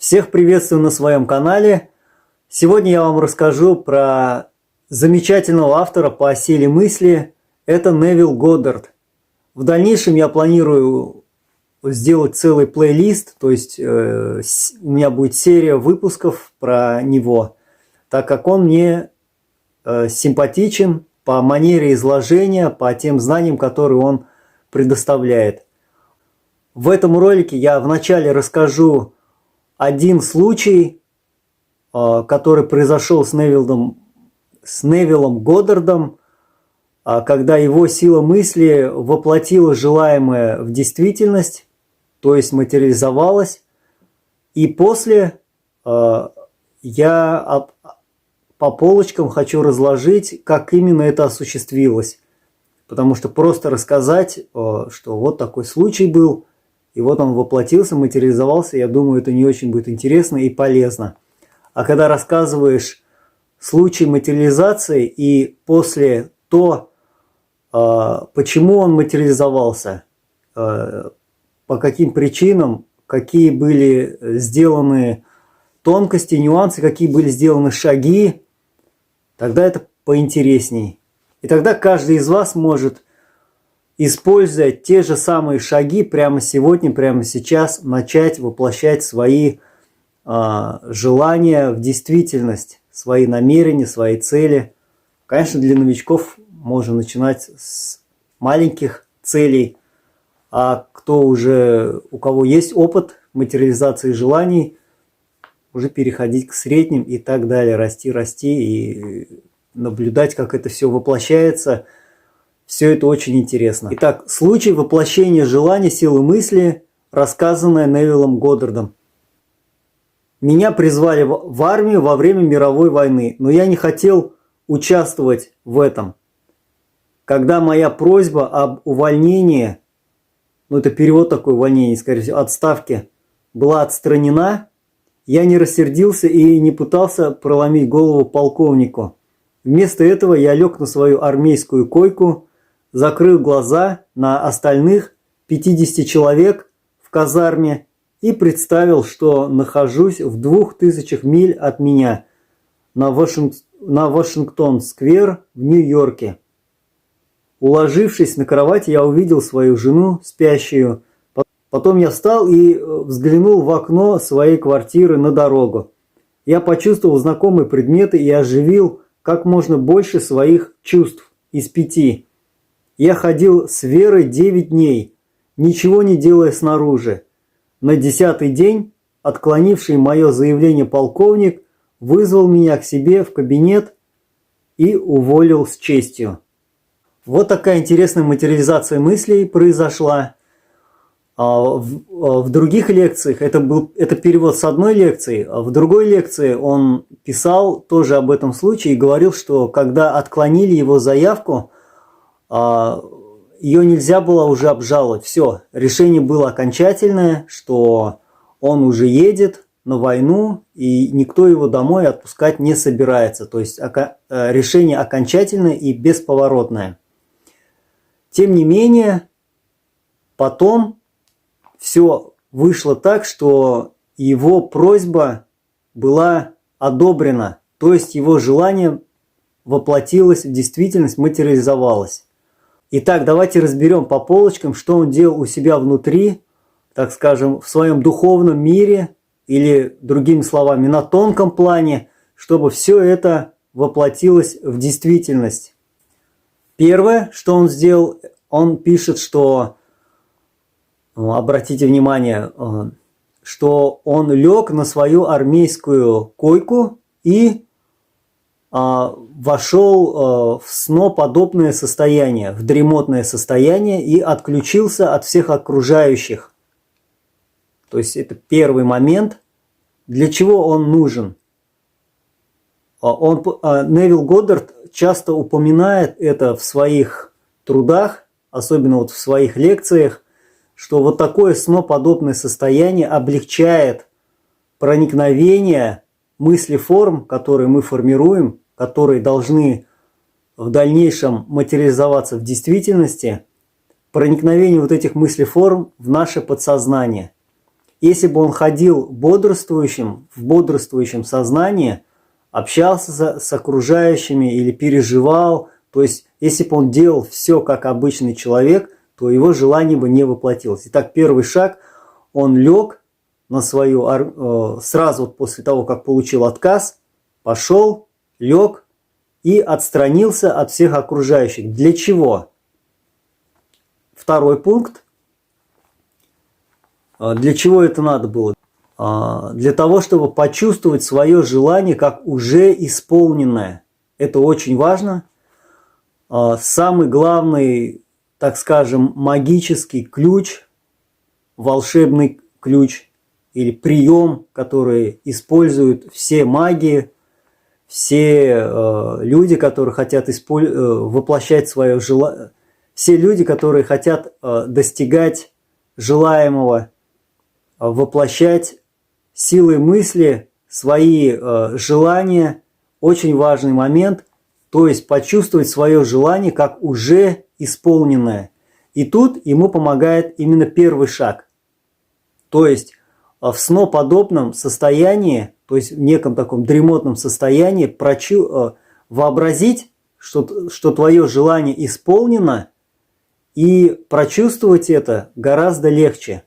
Всех приветствую на своем канале. Сегодня я вам расскажу про замечательного автора по силе мысли. Это Невил Годдард. В дальнейшем я планирую сделать целый плейлист, то есть у меня будет серия выпусков про него, так как он мне симпатичен по манере изложения, по тем знаниям, которые он предоставляет. В этом ролике я вначале расскажу один случай, который произошел с Невилом Годдардом, когда его сила мысли воплотила желаемое в действительность, то есть материализовалась. И после я по полочкам хочу разложить, как именно это осуществилось. Потому что просто рассказать, что вот такой случай был, и вот он воплотился, материализовался, я думаю, это не очень будет интересно и полезно. А когда рассказываешь случай материализации и после то, почему он материализовался, по каким причинам, какие были сделаны тонкости, нюансы, какие были сделаны шаги, тогда это поинтересней. И тогда каждый из вас может, используя те же самые шаги, прямо сегодня, прямо сейчас начать воплощать свои желания в действительность, свои намерения, свои цели. Конечно, для новичков можно начинать с маленьких целей, а у кого есть опыт материализации желаний, уже переходить к средним и так далее, расти и наблюдать, как это все воплощается. Все это очень интересно. Итак, случай воплощения желания силы мысли, рассказанное Невилом Годдардом. Меня призвали в армию во время мировой войны, но я не хотел участвовать в этом. Когда моя просьба об увольнении, это перевод такой, увольнение, скорее всего, отставки, была отстранена, я не рассердился и не пытался проломить голову полковнику. Вместо этого я лег на свою армейскую койку, закрыл глаза на остальных 50 человек в казарме и представил, что нахожусь в 2000 миль от меня на Вашингтон-сквер в Нью-Йорке. Уложившись на кровать, я увидел свою жену, спящую. Потом я встал и взглянул в окно своей квартиры на дорогу. Я почувствовал знакомые предметы и оживил как можно больше своих чувств из 5. Я ходил с Верой 9 дней, ничего не делая снаружи. На 10-й день, отклонивший мое заявление полковник, вызвал меня к себе в кабинет и уволил с честью. Вот такая интересная материализация мыслей произошла. В других лекциях, это перевод с одной лекции, а в другой лекции он писал тоже об этом случае и говорил, что когда отклонили его заявку, ее нельзя было уже обжаловать. Все, решение было окончательное, что он уже едет на войну, и никто его домой отпускать не собирается. То есть решение окончательное и бесповоротное. Тем не менее, потом все вышло так, что его просьба была одобрена, то есть его желание воплотилось в действительность, материализовалось. Итак, давайте разберем по полочкам, что он делал у себя внутри, так скажем, в своем духовном мире, или, другими словами, на тонком плане, чтобы все это воплотилось в действительность. Первое, что он сделал, он пишет, что, обратите внимание, что он лег на свою армейскую койку и вошел в сноподобное состояние, в дремотное состояние и отключился от всех окружающих. То есть это первый момент. Для чего он нужен? Невил Годдард часто упоминает это в своих трудах, особенно вот в своих лекциях, что вот такое сноподобное состояние облегчает проникновение мыслеформ, которые мы формируем, которые должны в дальнейшем материализоваться в действительности, проникновение вот этих мыслеформ в наше подсознание. если бы он ходил бодрствующим, в бодрствующем сознании, общался с окружающими или переживал, то есть если бы он делал все как обычный человек, то его желание бы не воплотилось. Итак, первый шаг, он лег на свою, сразу после того, как получил отказ, пошел, лег и отстранился от всех окружающих. Для чего? Второй пункт. Для чего это надо было? Для того, чтобы почувствовать свое желание как уже исполненное. Это очень важно. Самый главный, так скажем, магический ключ, волшебный ключ или прием, который используют все маги, все люди, которые хотят воплощать свое желание, все люди, которые хотят достигать желаемого, воплощать силой мысли свои желания. Очень важный момент, то есть почувствовать свое желание как уже исполненное. И тут ему помогает именно первый шаг. То есть в сноподобном состоянии, то есть в неком таком дремотном состоянии вообразить, что твое желание исполнено, и прочувствовать это гораздо легче.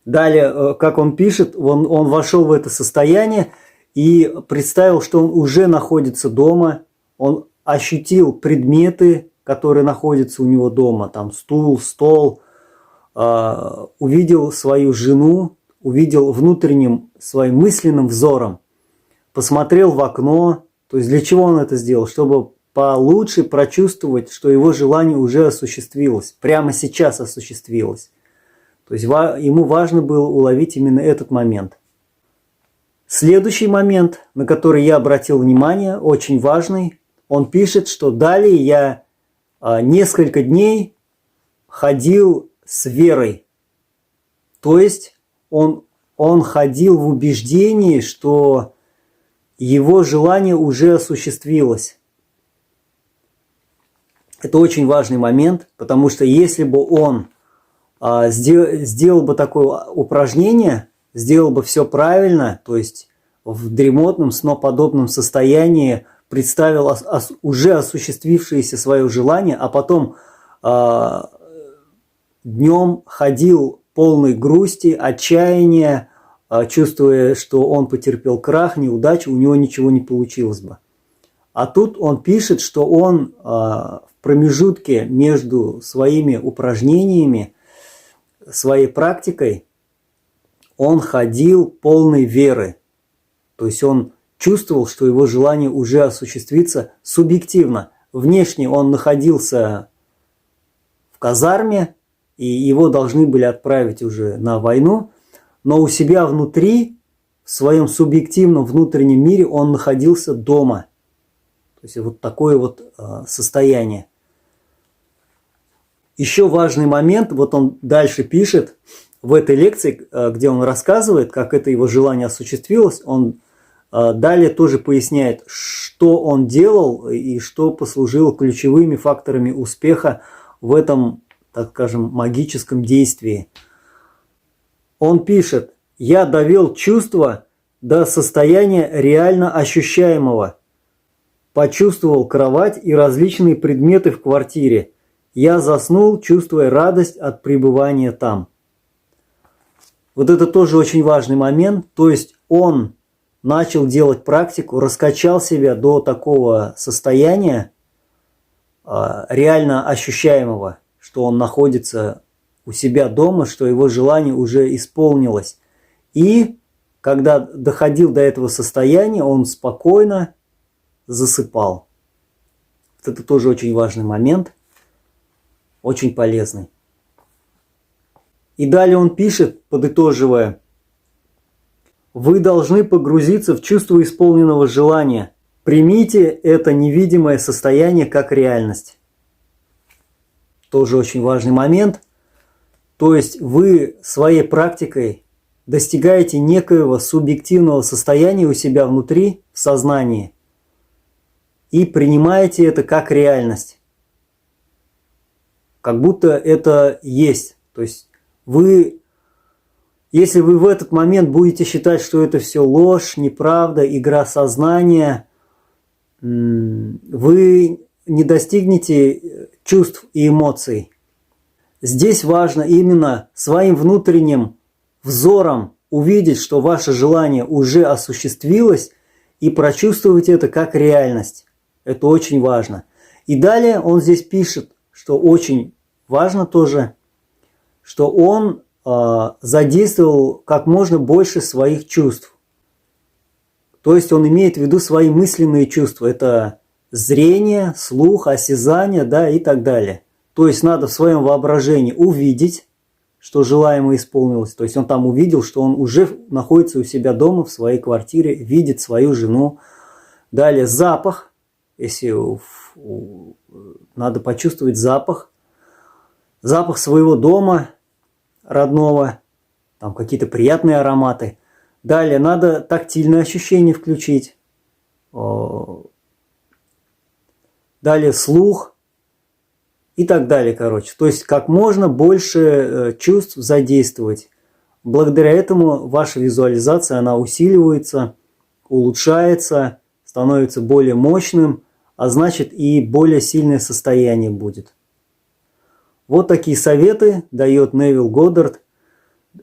Далее, как он пишет, он вошел в это состояние и представил, что он уже находится дома, он ощутил предметы, которые находятся у него дома, там стул, стол, увидел свою жену, увидел внутренним своим мысленным взором, посмотрел в окно. То есть для чего он это сделал? Чтобы получше прочувствовать, что его желание уже осуществилось, прямо сейчас осуществилось. То есть ему важно было уловить именно этот момент. Следующий момент, на который я обратил внимание, очень важный, он пишет, что далее я несколько дней ходил с верой. То есть он ходил в убеждении, что его желание уже осуществилось. Это очень важный момент, потому что если бы он сделал бы такое упражнение, сделал бы все правильно, то есть в дремотном, сноподобном состоянии представил уже осуществившееся свое желание, а потом днем ходил полной грусти, отчаяния, чувствуя, что он потерпел крах, неудачу, у него ничего не получилось бы. А тут он пишет, что он в промежутке между своими упражнениями, своей практикой, он ходил полной веры. То есть он чувствовал, что его желание уже осуществится субъективно. Внешне он находился в казарме, и его должны были отправить уже на войну, но у себя внутри, в своем субъективном внутреннем мире, он находился дома. То есть вот такое вот состояние. Еще важный момент, вот он дальше пишет в этой лекции, где он рассказывает, как это его желание осуществилось, он далее тоже поясняет, что он делал и что послужило ключевыми факторами успеха в этом, так скажем, магическом действии. Он пишет: «Я довел чувство до состояния реально ощущаемого. Почувствовал кровать и различные предметы в квартире. Я заснул, чувствуя радость от пребывания там». Вот это тоже очень важный момент. То есть он начал делать практику, раскачал себя до такого состояния реально ощущаемого, что он находится у себя дома, что его желание уже исполнилось. И когда доходил до этого состояния, он спокойно засыпал. Вот это тоже очень важный момент, очень полезный. И далее он пишет, подытоживая: «Вы должны погрузиться в чувство исполненного желания. Примите это невидимое состояние как реальность». Тоже очень важный момент. То есть вы своей практикой достигаете некоего субъективного состояния у себя внутри, в сознании, и принимаете это как реальность. Как будто это есть. То есть вы Если вы в этот момент будете считать, что это все ложь, неправда, игра сознания, вы не достигнете чувств и эмоций. Здесь важно именно своим внутренним взором увидеть, что ваше желание уже осуществилось, и прочувствовать это как реальность. Это очень важно. И далее он здесь пишет, что очень важно тоже, что он задействовал как можно больше своих чувств. То есть он имеет в виду свои мысленные чувства. Это зрение, слух, осязание, да, и так далее. То есть надо в своем воображении увидеть, что желаемое исполнилось. То есть он там увидел, что он уже находится у себя дома, в своей квартире, видит свою жену. Далее запах. Если надо почувствовать запах. Запах своего дома родного. Там какие-то приятные ароматы. Далее надо тактильные ощущения включить. Далее слух. И так далее, короче. То есть как можно больше чувств задействовать. Благодаря этому ваша визуализация, она усиливается, улучшается, становится более мощным, а значит и более сильное состояние будет. Вот такие советы дает Невил Годдард.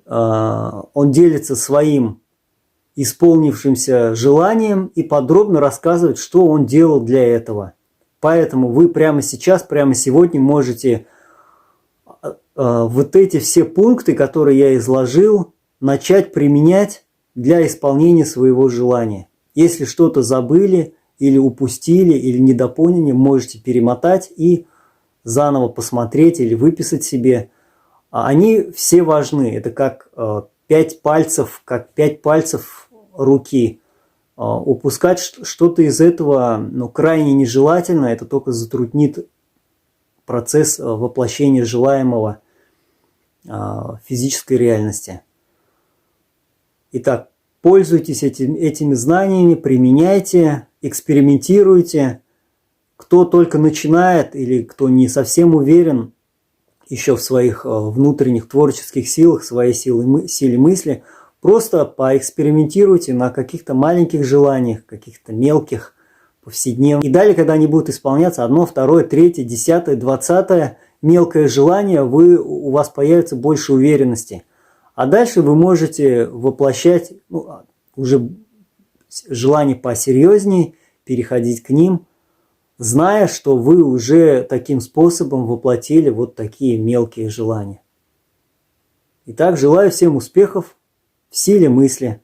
Он делится своим исполнившимся желанием и подробно рассказывает, что он делал для этого. Поэтому вы прямо сейчас, прямо сегодня можете вот эти все пункты, которые я изложил, начать применять для исполнения своего желания. Если что-то забыли или упустили, или недопоняли, можете перемотать и заново посмотреть или выписать себе. Они все важны. Это как 5 пальцев руки. Упускать что-то из этого крайне нежелательно, это только затруднит процесс воплощения желаемого в физической реальности. Итак, пользуйтесь этими знаниями, применяйте, экспериментируйте. Кто только начинает или кто не совсем уверен еще в своих внутренних творческих силах, своей силе мысли, просто поэкспериментируйте на каких-то маленьких желаниях, каких-то мелких, повседневных. И далее, когда они будут исполняться, 1, 2, 3, 10, 20 мелкое желание, у вас появится больше уверенности. А дальше вы можете воплощать уже желания посерьезнее, переходить к ним, зная, что вы уже таким способом воплотили вот такие мелкие желания. Итак, желаю всем успехов в силе мысли.